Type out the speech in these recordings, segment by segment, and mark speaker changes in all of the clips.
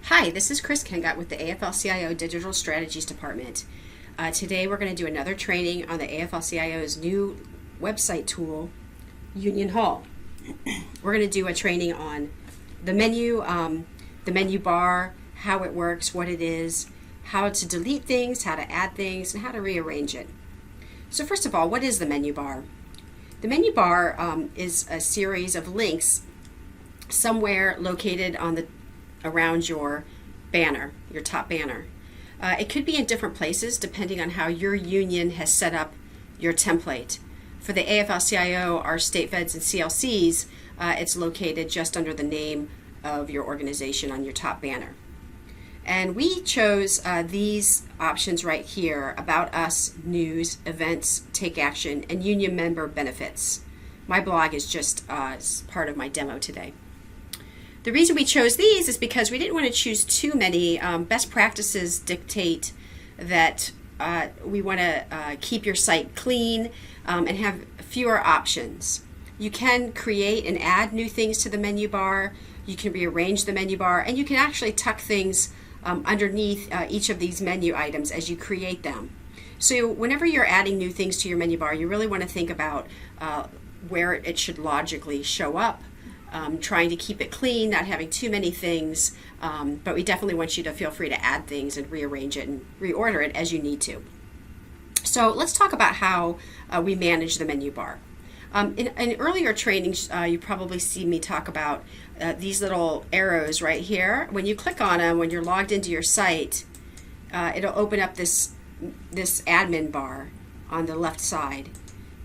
Speaker 1: Hi, this is Chris Kengot with the AFL-CIO Digital Strategies Department. Today we're going to do another training on the AFL-CIO's new website tool, UnionHall. We're going to do a training on the menu bar, how it works, what it is, how to delete things, how to add things, and how to rearrange it. So first of all, what is the menu bar? The menu bar is a series of links somewhere located on around your banner, your top banner. It could be in different places depending on how your union has set up your template. For the AFL-CIO, our state feds and CLCs, it's located just under the name of your organization on your top banner. And we chose these options right here: About Us, News, Events, Take Action, and Union Member Benefits. My blog is just part of my demo today. The reason we chose these is because we didn't want to choose too many. Best practices dictate that we want to keep your site clean and have fewer options. You can create and add new things to the menu bar, you can rearrange the menu bar, and you can actually tuck things underneath each of these menu items as you create them. So whenever you're adding new things to your menu bar, you really want to think about where it should logically show up. Trying to keep it clean, not having too many things, but we definitely want you to feel free to add things and rearrange it and reorder it as you need to. So let's talk about how we manage the menu bar. In earlier trainings, you probably see me talk about these little arrows right here. When you click on them, when you're logged into your site, it'll open up this admin bar on the left side.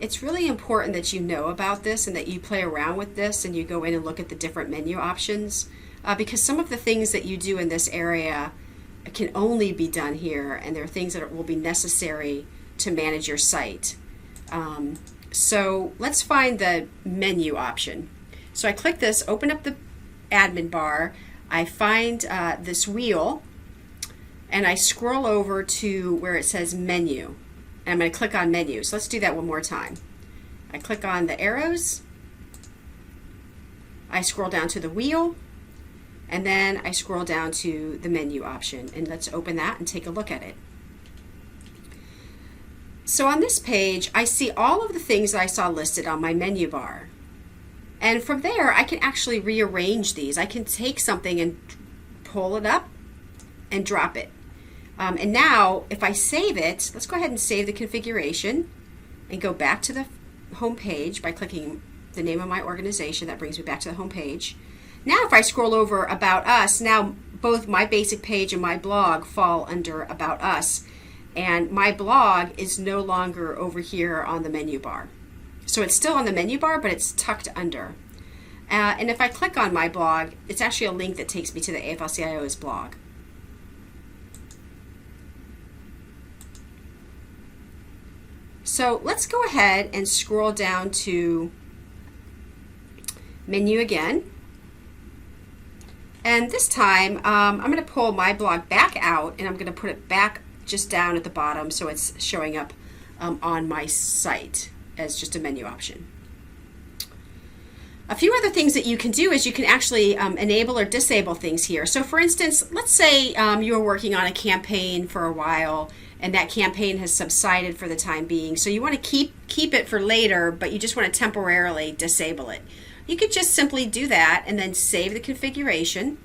Speaker 1: It's really important that you know about this and that you play around with this and you go in and look at the different menu options because some of the things that you do in this area can only be done here, and there are things that will be necessary to manage your site. So let's find the menu option. So I click this, open up the admin bar, I find this wheel, and I scroll over to where it says menu. And I'm going to click on menu. So let's do that one more time. I click on the arrows, I scroll down to the wheel, and then I scroll down to the menu option. And let's open that and take a look at it. So on this page, I see all of the things that I saw listed on my menu bar. And from there, I can actually rearrange these. I can take something and pull it up and drop it. And now, if I save it, let's go ahead and save the configuration and go back to the home page by clicking the name of my organization. That brings me back to the home page. Now, if I scroll over About Us, now both my basic page and my blog fall under About Us. And my blog is no longer over here on the menu bar. So it's still on the menu bar, but it's tucked under. And if I click on my blog, it's actually a link that takes me to the AFL-CIO's blog. So let's go ahead and scroll down to menu again. And this time, I'm going to pull my blog back out and I'm going to put it back just down at the bottom so it's showing up on my site as just a menu option. A few other things that you can do is you can actually enable or disable things here. So for instance, let's say you were working on a campaign for a while and that campaign has subsided for the time being. So you want to keep it for later, but you just want to temporarily disable it. You could just simply do that and then save the configuration,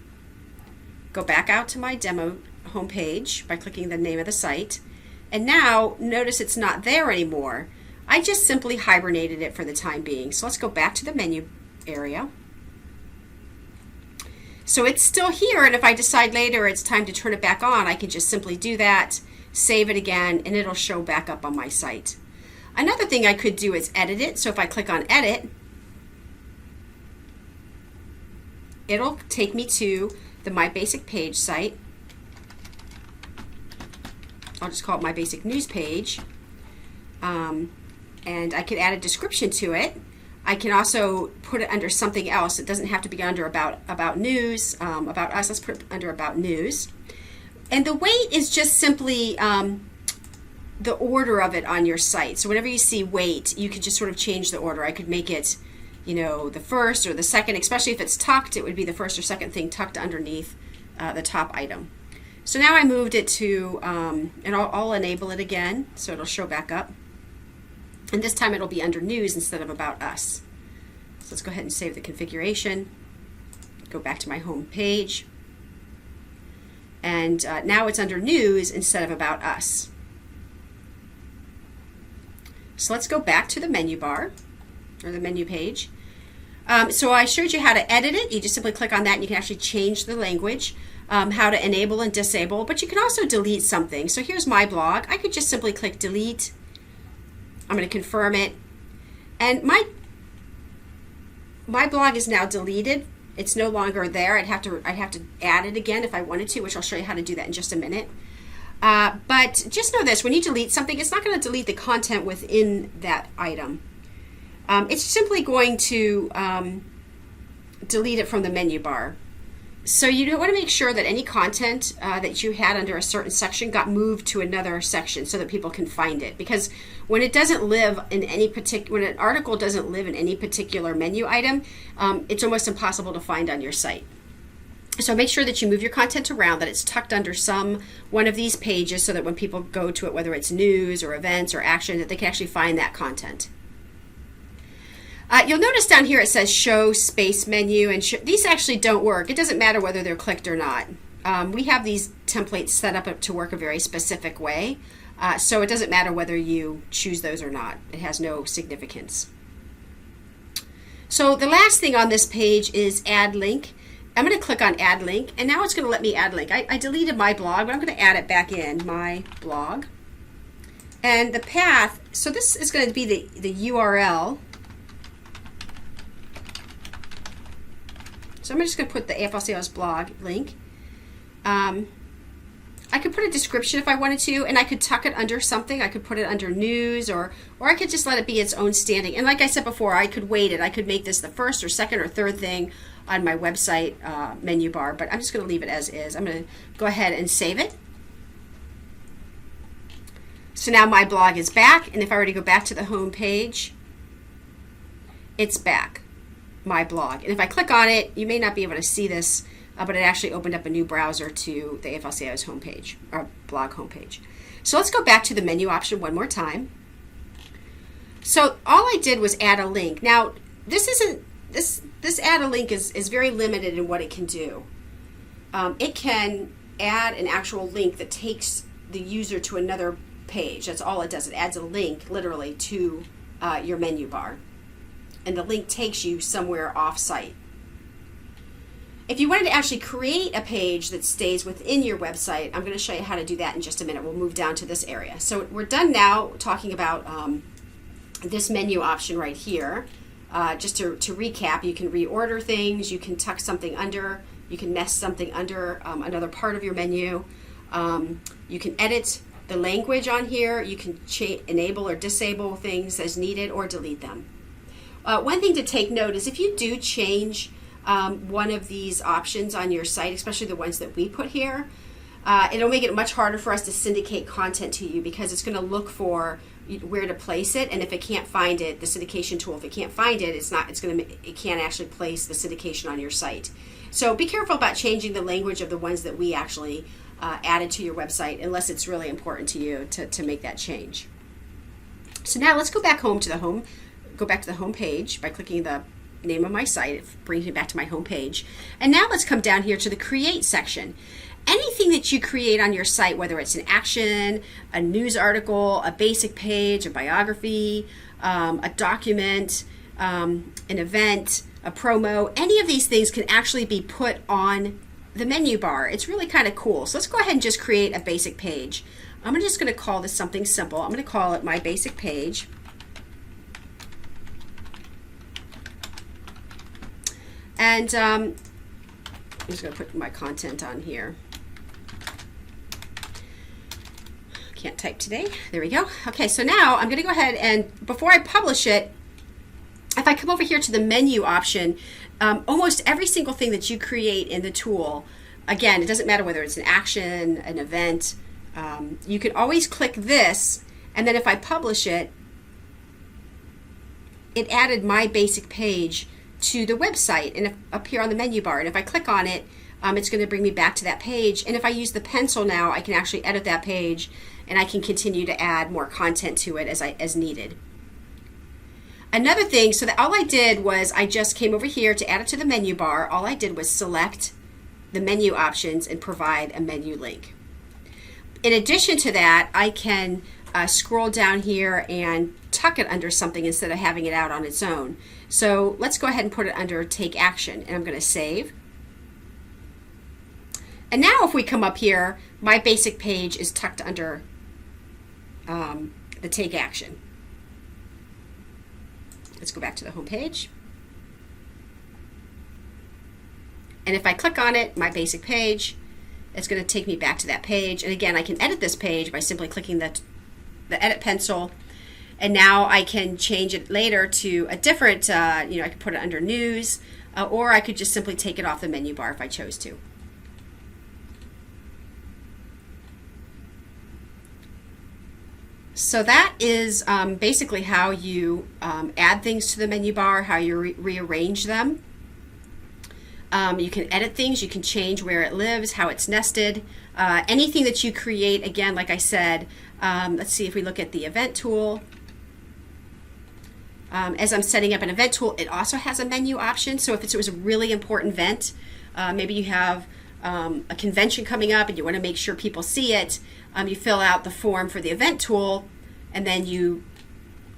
Speaker 1: go back out to my demo homepage by clicking the name of the site, and now notice it's not there anymore. I just simply hibernated it for the time being. So let's go back to the menu area. So it's still here, and if I decide later it's time to turn it back on, I can just simply do that, save it again, and it'll show back up on my site. Another thing I could do is edit it. So if I click on edit, it'll take me to the My Basic Page site. I'll just call it My Basic News page. And I could add a description to it. I can also put it under something else. It doesn't have to be under about news, About Us. Let's put it under About News. And the weight is just simply the order of it on your site. So whenever you see weight, you could just sort of change the order. I could make it, the first or the second, especially if it's tucked, it would be the first or second thing tucked underneath the top item. So now I moved it to, and I'll enable it again so it'll show back up. And this time it'll be under news instead of about us. So let's go ahead and save the configuration. Go back to my home page. And now it's under news instead of about us. So let's go back to the menu bar, or the menu page. So I showed you how to edit it. You just simply click on that and you can actually change the language, how to enable and disable, but you can also delete something. So here's my blog. I could just simply click delete. I'm going to confirm it. And my blog is now deleted. It's no longer there. I'd have to add it again if I wanted to, which I'll show you how to do that in just a minute. But just know this, when you delete something, it's not going to delete the content within that item. It's simply going to delete it from the menu bar. So you want to make sure that any content that you had under a certain section got moved to another section so that people can find it. Because when it doesn't live in any when an article doesn't live in any particular menu item, it's almost impossible to find on your site. So make sure that you move your content around, that it's tucked under one of these pages so that when people go to it, whether it's news or events or action, that they can actually find that content. You'll notice down here it says show space menu, and these actually don't work. It doesn't matter whether they're clicked or not. We have these templates set up to work a very specific way, so it doesn't matter whether you choose those or not. It has no significance. So the last thing on this page is add link. I'm going to click on add link, and now it's going to let me add link. I deleted my blog, but I'm going to add it back in, my blog. And the path, so this is going to be the URL. So I'm just going to put the AFL-CIO's blog link. I could put a description if I wanted to, and I could tuck it under something. I could put it under news, or I could just let it be its own standing. And like I said before, I could weight it. I could make this the first or second or third thing on my website menu bar, but I'm just going to leave it as is. I'm going to go ahead and save it. So now my blog is back, and if I were to go back to the home page, it's back. My blog. And if I click on it, you may not be able to see this, but it actually opened up a new browser to the AFL-CIO's homepage, or blog homepage. So let's go back to the menu option one more time. So all I did was add a link. Now this add a link is very limited in what it can do. It can add an actual link that takes the user to another page. That's all it does. It adds a link literally to your menu bar. And the link takes you somewhere off-site. If you wanted to actually create a page that stays within your website, I'm going to show you how to do that in just a minute. We'll move down to this area. So we're done now talking about this menu option right here. Just to recap, you can reorder things, you can tuck something under, you can nest something under another part of your menu. You can edit the language on here. You can enable or disable things as needed or delete them. One thing to take note is if you do change one of these options on your site, especially the ones that we put here, it'll make it much harder for us to syndicate content to you because it's going to look for where to place it, and if it can't find it, the syndication tool, if it can't find it, it can't actually place the syndication on your site. So be careful about changing the language of the ones that we actually added to your website unless it's really important to you to make that change. So now let's go back home to the home. Go back to the home page by clicking the name of my site. It brings me back to my home page. And now let's come down here to the create section. Anything that you create on your site, whether it's an action, a news article, a basic page, a biography, a document, an event, a promo, any of these things can actually be put on the menu bar. It's really kind of cool. So let's go ahead and just create a basic page. I'm just going to call this something simple. I'm going to call it my basic page. And I'm just going to put my content on here. Can't type today. There we go. Okay, so now I'm going to go ahead and before I publish it, if I come over here to the menu option, almost every single thing that you create in the tool, again, it doesn't matter whether it's an action, an event, you can always click this, and then if I publish it, it added my basic page to the website and up here on the menu bar. And if I click on it, it's going to bring me back to that page. And if I use the pencil now, I can actually edit that page, and I can continue to add more content to it as needed. Another thing, so that all I did was I just came over here to add it to the menu bar. All I did was select the menu options and provide a menu link. In addition to that, I can scroll down here and tuck it under something instead of having it out on its own. So let's go ahead and put it under Take Action, and I'm going to save. And now if we come up here, my basic page is tucked under the Take Action. Let's go back to the home page. And if I click on it, my basic page, it's going to take me back to that page. And again, I can edit this page by simply clicking the edit pencil. And now I can change it later to a different, I could put it under news, or I could just simply take it off the menu bar if I chose to. So that is basically how you add things to the menu bar, how you rearrange them. You can edit things, you can change where it lives, how it's nested. Anything that you create, again, like I said, let's see if we look at the event tool. As I'm setting up an event tool, it also has a menu option. So if it was a really important event, maybe you have a convention coming up and you want to make sure people see it, you fill out the form for the event tool, and then you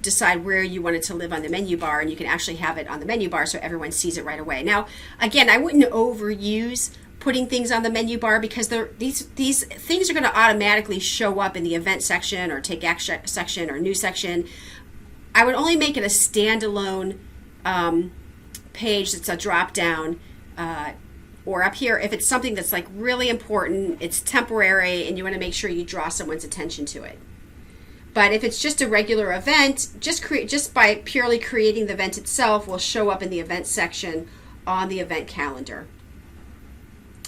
Speaker 1: decide where you want it to live on the menu bar, and you can actually have it on the menu bar so everyone sees it right away. Now, again, I wouldn't overuse putting things on the menu bar because these things are going to automatically show up in the event section or Take Action section or News section. I would only make it a standalone page that's a drop down, or up here if it's something that's like really important, it's temporary, and you want to make sure you draw someone's attention to it. But if it's just a regular event, just by purely creating the event itself will show up in the event section on the event calendar,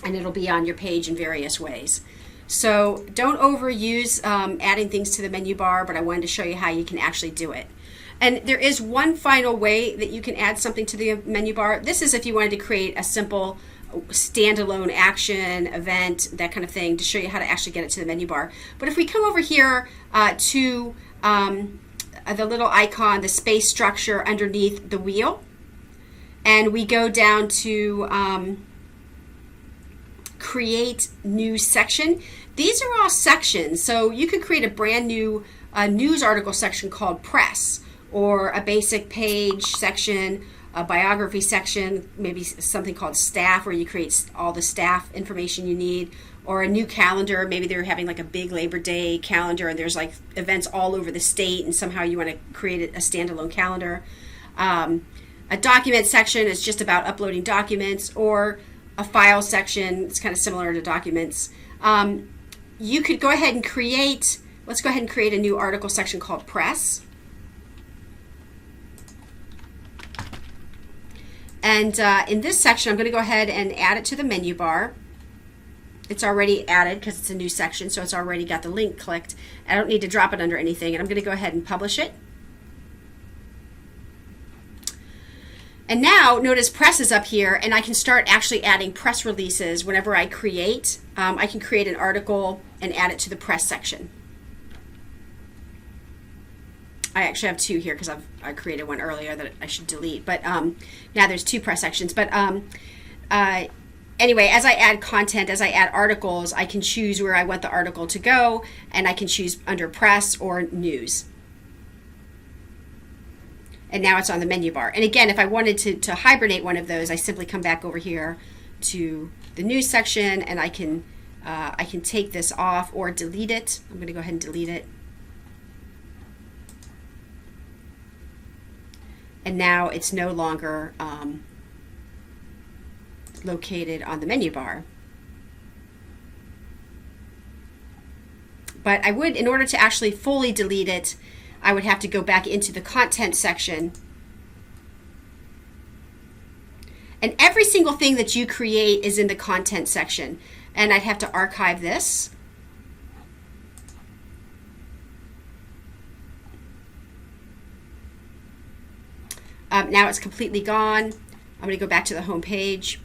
Speaker 1: and it'll be on your page in various ways. So don't overuse adding things to the menu bar, but I wanted to show you how you can actually do it. And there is one final way that you can add something to the menu bar. This is if you wanted to create a simple standalone action, event, that kind of thing, to show you how to actually get it to the menu bar. But if we come over here to the little icon, the space structure underneath the wheel, and we go down to create new section. These are all sections, so you could create a brand new news article section called press, or a basic page section, a biography section, maybe something called staff where you create all the staff information you need, or a new calendar. Maybe they're having like a big Labor Day calendar and there's like events all over the state, and somehow you want to create a standalone calendar. A document section is just about uploading documents, or a file section. It's kind of similar to documents. You could go ahead and let's go ahead and create a new article section called press. And in this section, I'm going to go ahead and add it to the menu bar. It's already added because it's a new section, so it's already got the link clicked. I don't need to drop it under anything, and I'm going to go ahead and publish it. And now, notice press is up here, and I can start actually adding press releases whenever I create. I can create an article and add it to the press section. I actually have two here because I created one earlier that I should delete, but now there's two press sections. But anyway, as I add content, as I add articles, I can choose where I want the article to go, and I can choose under press or news. And now it's on the menu bar. And again, if I wanted to hibernate one of those, I simply come back over here to the news section, and I can take this off or delete it. I'm going to go ahead and delete it. And now it's no longer located on the menu bar. But I would, in order to actually fully delete it, I would have to go back into the content section. And every single thing that you create is in the content section. And I'd have to archive this. Now it's completely gone. I'm going to go back to the home page.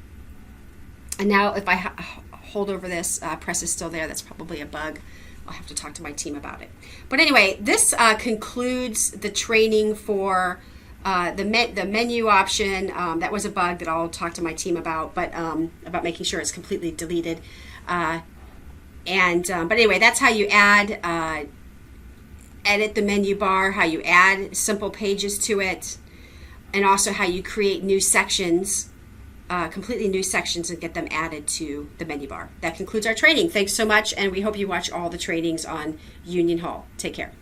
Speaker 1: And now if I hold over this, press is still there. That's probably a bug. I'll have to talk to my team about it. But anyway, this concludes the training for the menu option. That was a bug that I'll talk to my team about, but about making sure it's completely deleted. But anyway, that's how you add, edit the menu bar, how you add simple pages to it, and also how you create new sections, completely new sections, and get them added to the menu bar. That concludes our training. Thanks so much, and we hope you watch all the trainings on UnionHall. Take care.